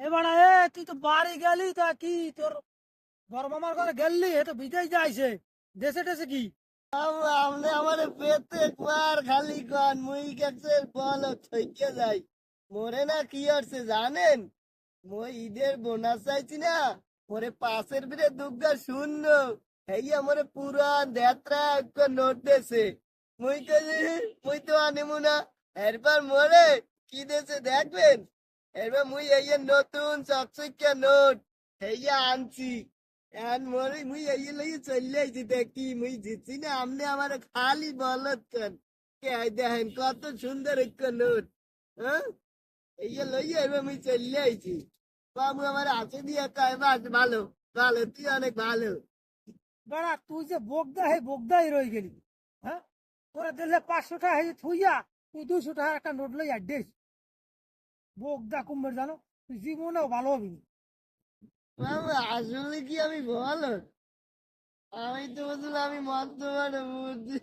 এবার তুই তো বাড়ি গেলি তা কি তোর বড় মামার ঘরে গেলি এ তো বিদেশ যাইছে দেশে টেসে কি আমনে আমারে পেতে একবার খালি কন মুই কাছে বল থইকে যাই মোরে না কি হচ্ছে জানেন মই ঈদের বোনাস চাইছি না মোরে পাশের বিরে দুগ্গা শূন্য এই আমারে পুরান দেত্রা একটা নোট দেছে মুই কাছে মুই তো আনিমু না এরপর মোরে কি দেছে দেখবেন এরপর মুই এই নতুন চকচকে নোট এই আনছি এখন মোরে মুই এই লইয়ে চলে আইছি দেখি মুই জিতছি না আমনে আমার খালি বলত কেন কে দেখেন কত সুন্দর একটা নোট হ্যাঁ এই লইয়ে এবার মুই চলে আইছি বাবু আমার হাতে দিয়ে কয় বাস ভালো ভালো তুই অনেক ভালো বেড়া তুই যে বোগদা হে বোগদাই রয়ে গেলি হ্যাঁ তোরা দিলে 500 টাকা হে থুইয়া তুই 200 টাকা একটা নোট লই আড্ডিস বোগদা কুম্ভের জানো তুই জীবনেও ভালো হবি না। বাবু আসলে কি আমি বলো আমি তো বলছিলাম আমি মদ্যপান বুঝছি